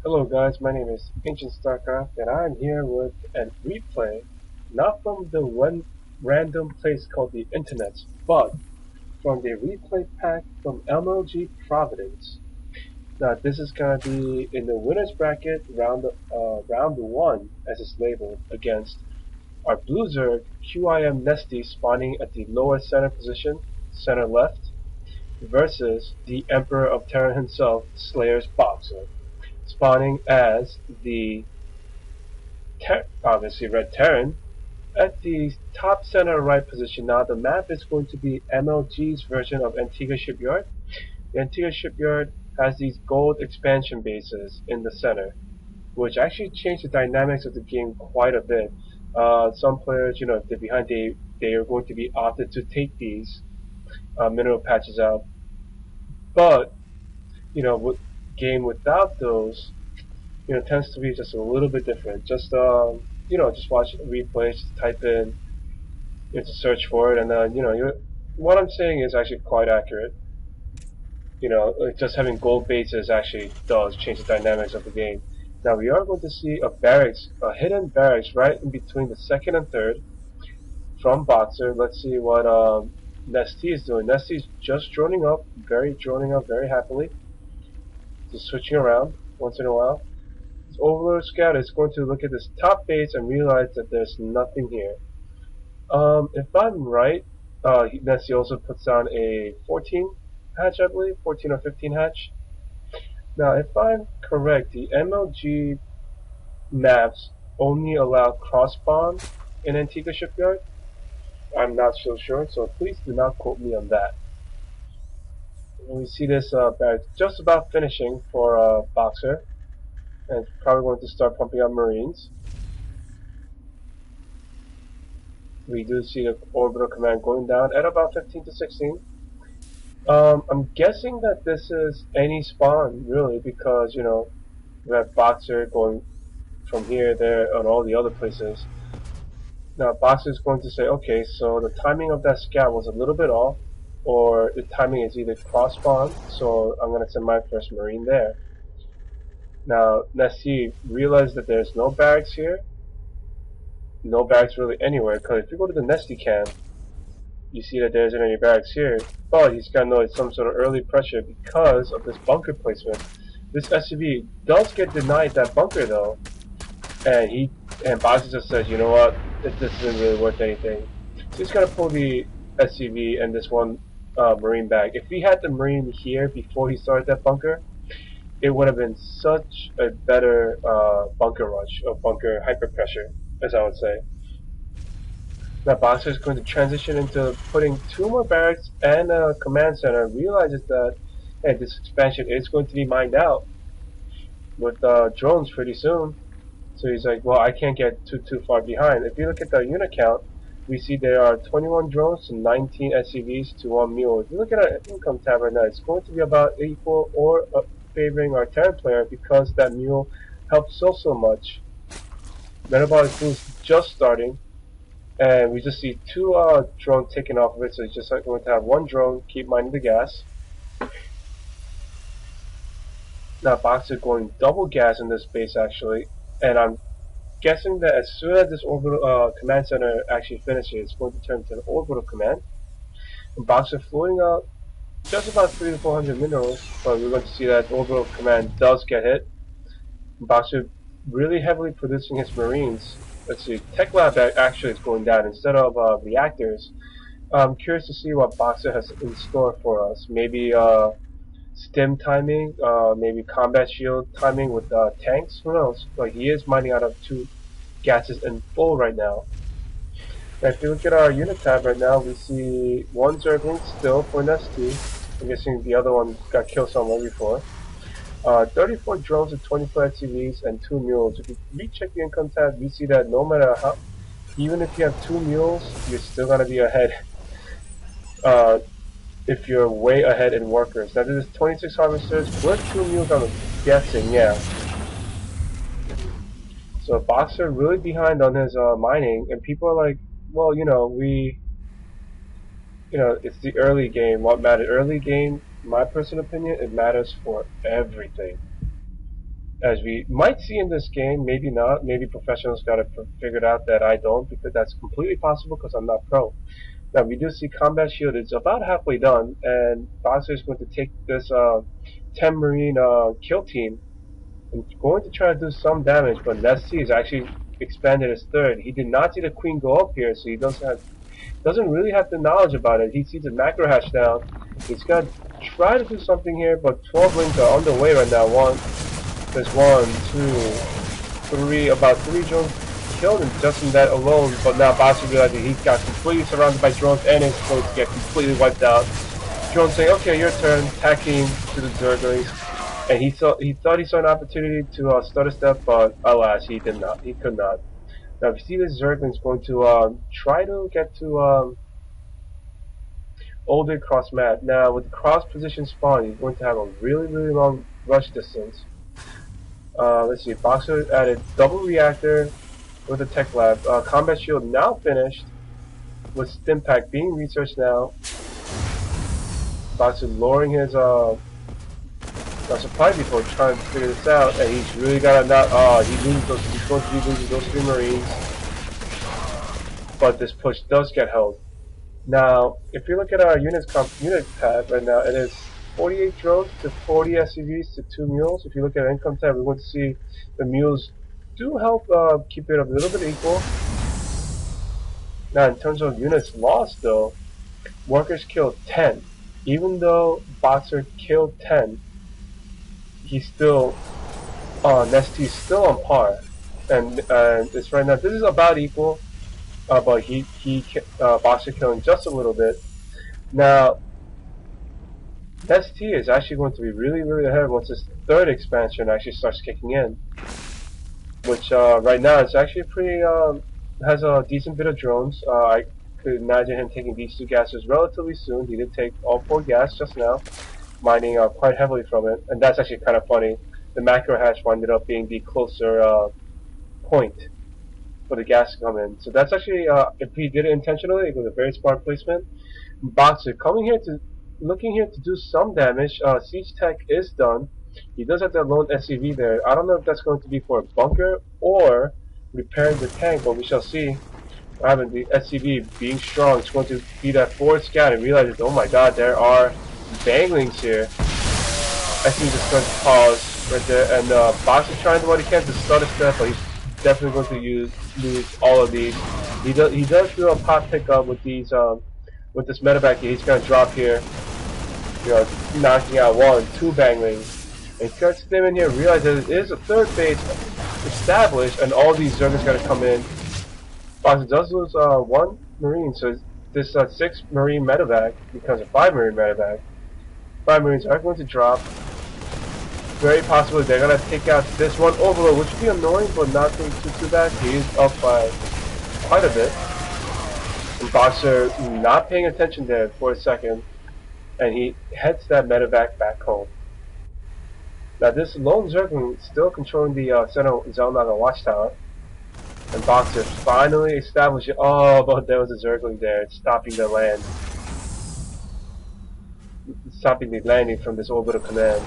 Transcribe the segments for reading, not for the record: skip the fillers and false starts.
Hello guys, my name is Ancient StarCraft and I'm here with a replay, not from the one random place called the internet, but from the replay pack from MLG Providence. Now this is gonna be in the winners bracket round one as it's labeled against our Blue Zerg QIM Nestea spawning at the lower center position, center left, versus the Emperor of Terra himself, Slayer's Boxer, spawning as the obviously Red Terran at the top center right position. Now the map is going to be MLG's version of Antigua Shipyard. The Antigua Shipyard has these gold expansion bases in the center, which actually changed the dynamics of the game quite a bit. Some players, if they're behind, they are going to be opted to take these mineral patches out. But with game without those, tends to be just a little bit different. Just watch replays, type in, to search for it, and then, what I'm saying is actually quite accurate. Just having gold bases actually does change the dynamics of the game. Now we are going to see a hidden barracks right in between the second and third from Boxer. Let's see what Nestea is doing. Nestea is just droning up very happily, just switching around once in a while. This Overlord Scout is going to look at this top base and realize that there's nothing here. If I'm right, Nessie also puts down a 14 hatch, I believe, 14 or 15 hatch. Now, if I'm correct, the MLG maps only allow cross-spawn in Antigua Shipyard. I'm not so sure, so please do not quote me on that. We see this barracks just about finishing for Boxer, and probably going to start pumping out Marines. We do see the orbital command going down at about 15 to 16. I'm guessing that this is any spawn, really, because, we have Boxer going from here, there, and all the other places. Now, Boxer is going to say, okay, so the timing of that scout was a little bit off, or the timing is either cross-spawn, so I'm going to send my first Marine there. Now, Nessie realized that there's no barracks here, no barracks really anywhere, because if you go to the Nestea camp, you see that there isn't any barracks here, but he's got to know it's some sort of early pressure because of this bunker placement. This SCV does get denied that bunker though, and Boxer just says, you know what, this isn't really worth anything. So he's got to pull the SCV and this one Marine back. If he had the Marine here before he started that bunker, it would have been such a better bunker rush, or bunker hyper pressure, as I would say. Now Boxer is going to transition into putting 2 more barracks and a command center. Realizes that, hey, this expansion is going to be mined out with drones pretty soon. So he's like, well, I can't get too far behind. If you look at the unit count, we see there are 21 drones to 19 SCVs to 1 mule. If you look at our income tab right now, it's going to be about equal or favoring our Terran player because that mule helps so much. Metabolic boost just starting. And we just see 2 drones taking off of it, so it's just like going to have 1 drone keep mining the gas. Now Boxer going double gas in this base actually, and I'm guessing that as soon as this orbital command center actually finishes, it's going to turn into an orbital command. And Boxer floating out just about 300 to 400 minerals, but we're going to see that orbital command does get hit. And Boxer really heavily producing his Marines. Let's see, Tech Lab actually is going down instead of reactors. I'm curious to see what Boxer has in store for us. Maybe stim timing, maybe combat shield timing with tanks. Who knows? But he is mining out of 2 gases in full right now. Now, if you look at our unit tab right now, we see 1 Zergling still for Nestea. I'm guessing the other one got killed somewhere before. 34 drones with 24 SCVs and 2 mules. If you recheck the income tab, we see that no matter how, even if you have 2 mules, you're still gonna be ahead. If you're way ahead in workers. Now this is 26 harvesters with 2 mules, I'm guessing, yeah. So Boxer really behind on his mining, and people are like, well, it's the early game. What matters? Early game, my personal opinion, it matters for everything. as we might see in this game. Maybe not. Maybe professionals got it figured out that I don't, because that's completely possible because I'm not pro. Now we do see combat shield is about halfway done, and Boxer is going to take this 10 Marine kill team and going to try to do some damage, but Nestea is actually expanded his third. He did not see the queen go up here, so he doesn't really have the knowledge about it. He sees the macro hatch down. He's gonna try to do something here, but 12 rings are underway right now. There's one, two, three, about three drones killed him just in that alone. But now Boxer realizes he got completely surrounded by drones and is going to get completely wiped out. Drone saying, "Okay, your turn," tacking to the Zerglings. And he thought he saw an opportunity to start a step, but alas, he did not. He could not. Now, if you see this Zergling's going to try to get to older cross mat. Now, with the cross position spawn, he's going to have a really, really long rush distance. Let's see, Boxer added double reactor with the tech lab. Combat shield now finished, with stim pack being researched now. Boxer lowering his supply depot trying to figure this out, and he's really gotta not. He's going to be losing those 3 Marines. But this push does get held. Now, if you look at our unit tab right now, it is 48 drones to 40 SCVs to 2 mules. If you look at our income tab, we're going to see the mules do help keep it a little bit equal. Now, in terms of units lost, though, workers killed 10. Even though Boxer killed 10, he's still, Nestea is still on par. And it's right now, this is about equal. But Boxer killing just a little bit. Now, Nestea is actually going to be really, really ahead once this third expansion actually starts kicking in. Which, right now, it's actually pretty, has a decent bit of drones. I could imagine him taking these 2 gases relatively soon. He did take all 4 gas just now, mining quite heavily from it. And that's actually kind of funny. The macro hatch ended up being the closer point for the gas to come in. So that's actually, if he did it intentionally, it was a very smart placement. Boxer looking here to do some damage. Siege Tech is done. He does have that lone SCV there. I don't know if that's going to be for a bunker or repairing the tank, but we shall see. Having the SCV being strong, it's going to be that forward scan and realizes, oh my god, there are banglings here. SCV just going to pause right there, and Boxer trying to do what he can to start a step, but he's definitely going to lose all of these. He does do a pop pickup with these with this medevac. He's gonna drop here, knocking out 1, 2 banglings. And he's gonna stim in here, realize that it is a third base established, and all these Zerglings gotta come in. Boxer does lose 1 Marine, so this 6 Marine medevac becomes a 5 Marine medevac. 5 Marines are going to drop. Very possibly they're gonna take out this one overload, which would be annoying, but not too bad. He is up by quite a bit. And Boxer not paying attention there for a second, and he heads that medevac back home. Now this lone Zergling is still controlling the center Zelnaga watchtower, and Boxer finally established it. Oh, but there was a Zergling there, stopping the landing from this orbital command.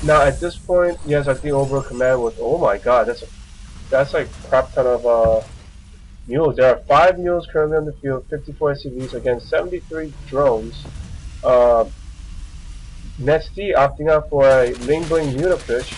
Now at this point, yes, I think orbital command was. Oh my god, that's like a crap ton of mules. There are 5 mules currently on the field, 54 SCVs against 73 drones. Nestea opting out for a Ling Bling Mutafish,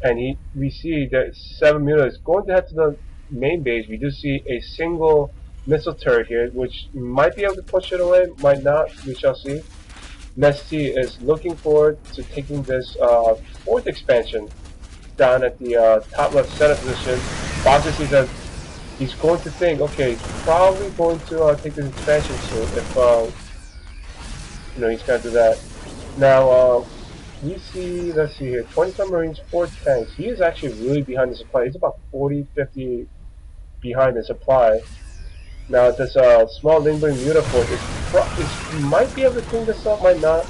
and we see that 7 Muta is going to head to the main base. We do see a single missile turret here, which might be able to push it away, might not. We shall see. Nestea is looking forward to taking this 4th expansion down at the top left center position. Boxer sees that he's going to think, okay, he's probably going to take this expansion soon if he's going to do that. Now we see, let's see here, 25 Marines, 4 tanks. He is actually really behind the supply. He's about 40, 50 behind the supply. Now this small Lingling Mutafort might be able to clean this up, might not.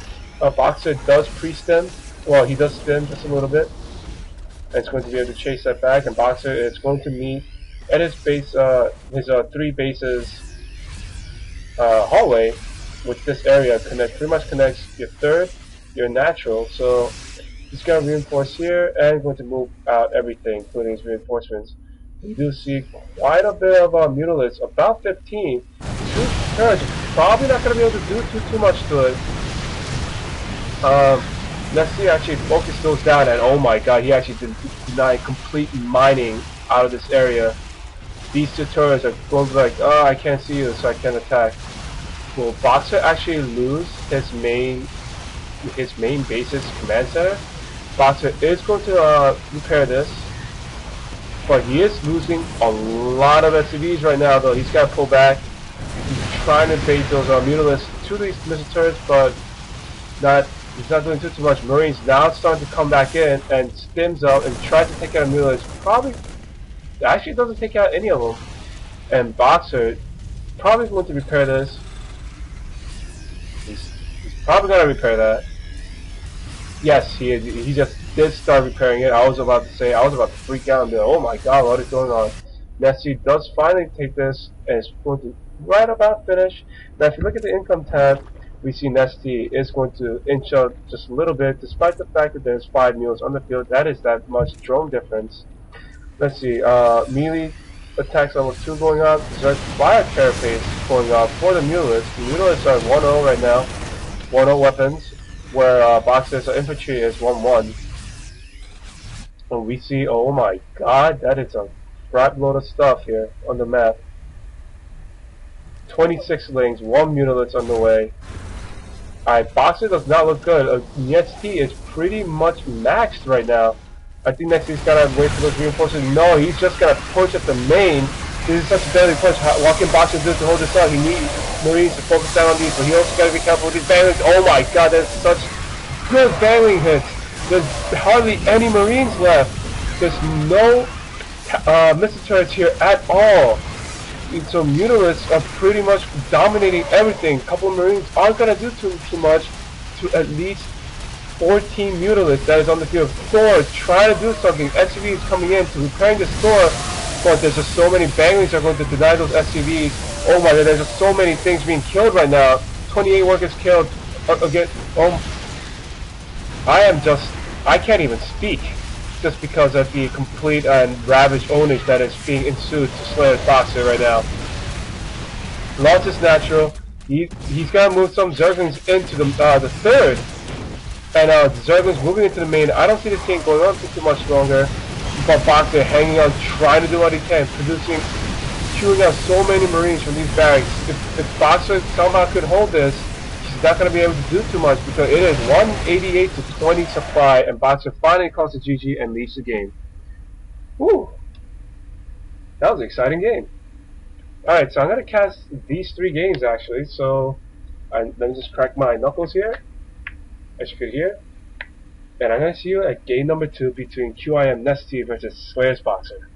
Boxer does pre-stem. Well, he does stem just a little bit. And it's going to be able to chase that back, and Boxer is going to meet at his base, his 3 bases hallway with this area pretty much connects your 3rd, your natural. So He's going to reinforce here and going to move out everything, including his reinforcements. We do see quite a bit of mutalisks, about 15. Two turrets, probably not going to be able to do too much to it. Let's see, actually focus those down, and oh my god, he actually denied complete mining out of this area. These two turrets are going to be like, oh, I can't see you, so I can't attack. Will Boxer actually lose his main base's command center? Boxer is going to repair this, but he is losing a lot of SCVs right now, though. He's got to pull back. He's trying to bait those mutalisks to these missile turrets, but he's not doing too much. Marines now starting to come back in and stims up and tries to take out a mutalist. Probably actually doesn't take out any of them. And Boxer probably going to repair this. He's probably going to repair that. Yes, he just did start repairing it. I was about to freak out and be like, oh my god, what is going on? Nestea does finally take this and is going to right about finish. Now if you look at the income tab, we see Nestea is going to inch up just a little bit, despite the fact that there's 5 mules on the field. That is that much drone difference. Let's see, melee attacks level 2 going on, Zerg fire carapace going on for the mutalisks. The mutalisks are 1-0 right now, 1-0 weapons, where Boxer's infantry is 1-1. And we see, oh my god, that is a crap load of stuff here on the map. 26 lings, 1 mutalist on the way. Alright, Boxer does not look good. Nestea is pretty much maxed right now. I think Nestea's gotta wait for those reinforcements. No, he's just gonna push at the main. This is such a deadly push. What can Boxer do to hold this up? He needs Marines to focus down on these, but he also gotta be careful with these banglings. Oh my god, that's such good bangling hits. There's hardly any Marines left. There's no missile turrets here at all. So mutalisks are pretty much dominating everything. A couple of Marines aren't gonna do too much to at least 14 mutalisks that is on the field. Thor trying to do something. SCV is coming in to repairing this Thor, but there's just so many banglings are going to deny those SCVs. Oh my god, there's just so many things being killed right now. 28 workers killed. Again, I can't even speak, just because of the complete and ravaged ownage that is being ensued to Slayer's Boxer right now. Loss is natural. He's gonna move some Zerglings into the third, and Zerglings moving into the main. I don't see this game going on too much longer, but Boxer hanging on, trying to do what he can, chewing out so many Marines from these barracks. If Boxer somehow could hold this, he's not going to be able to do too much, because it is 188 to 20 supply, and Boxer finally calls the GG and leads the game. Woo! That was an exciting game. Alright, so I'm going to cast these 3 games actually, so let me just crack my knuckles here, as you could hear. And I'm going to see you at game number 2 between QIM Nestea versus Slayer's Boxer.